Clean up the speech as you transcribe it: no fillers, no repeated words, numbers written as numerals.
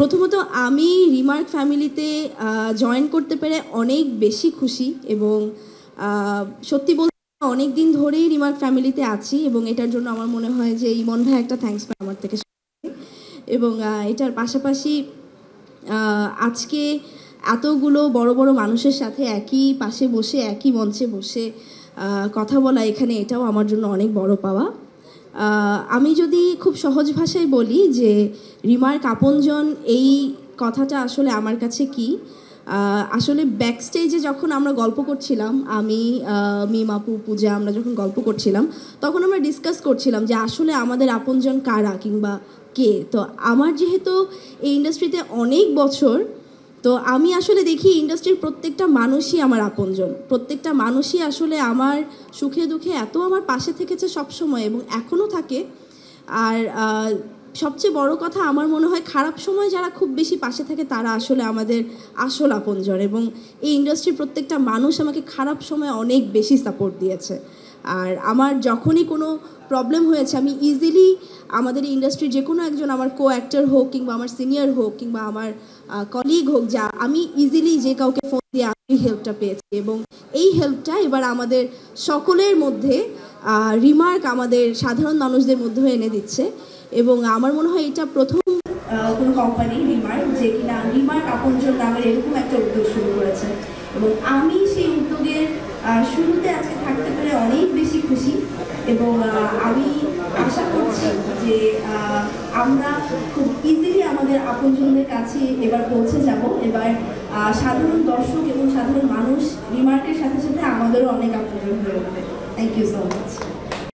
প্রথমত আমি রিমার্ক ফ্যামিলিতে জয়েন করতে পেরে অনেক বেশি খুশি এবং সত্যি বলতে অনেক দিন ধরেই রিমার্ক ফ্যামিলিতে আছি এবং এটার জন্য আমার মনে হয় যে ইমন ভাই একটা থ্যাঙ্কস পাই আমার থেকে। এবং এটার পাশাপাশি আজকে এতগুলো বড় বড় মানুষের সাথে একই পাশে বসে একই মঞ্চে বসে কথা বলা এখানে, এটাও আমার জন্য অনেক বড় পাওয়া। আমি যদি খুব সহজ ভাষায় বলি যে রিমার্ক আপনজন, এই কথাটা আসলে আমার কাছে কি, আসলে ব্যাকস্টেজে যখন আমরা গল্প করছিলাম, আমি মিম আপু পূজা আমরা যখন গল্প করছিলাম তখন আমরা ডিসকাস করছিলাম যে আসলে আমাদের আপনজন কারা কিংবা কে। তো আমার যেহেতু এই ইন্ডাস্ট্রিতে অনেক বছর, তো আমি আসলে দেখি ইন্ডাস্ট্রির প্রত্যেকটা মানুষই আমার আপনজন, প্রত্যেকটা মানুষই আসলে আমার সুখে দুঃখে এত আমার পাশে থেকেছে সবসময় এবং এখনও থাকে। আর সবচেয়ে বড় কথা, আমার মনে হয় খারাপ সময় যারা খুব বেশি পাশে থাকে তারা আসলে আমাদের আসল আপনজন, এবং এই ইন্ডাস্ট্রির প্রত্যেকটা মানুষ আমাকে খারাপ সময় অনেক বেশি সাপোর্ট দিয়েছে। আর আমার যখনই কোনো প্রবলেম হয়েছে আমি ইজিলি আমাদের ইন্ডাস্ট্রির যে কোনো একজন, আমার কো অ্যাক্টর হোক কিংবা আমার সিনিয়র হোক কিংবা আমার কলিগ হোক, যা আমি ইজিলি যে কাউকে ফোন দিয়ে আমি হেল্পটা পেয়েছি এবং এই হেল্পটা এবার আমাদের সকলের মধ্যে রিমার্ক আমাদের সাধারণ মানুষদের মধ্যেও এনে দিচ্ছে। এবং আমার মনে হয় এটা প্রথম কোনো কোম্পানি রিমার্ক যে কিনা রিমার্ক আপনজন নামের এরকম একটা উদ্যোগ শুরু করেছে এবং আমি সেই উদ্যোগের শুরুতে আজকে থাকতে পেরে অনেক বেশি খুশি। এবং আমি আশা করছি যে আমরা খুব ইজিলি আমাদের আপনজনদের কাছে এবার পৌঁছে যাব। এবার সাধারণ দর্শক এবং সাধারণ মানুষ রিমার্কের সাথে সাথে আমাদেরও অনেক আপনজন হয়ে উঠবে। Thank you so much.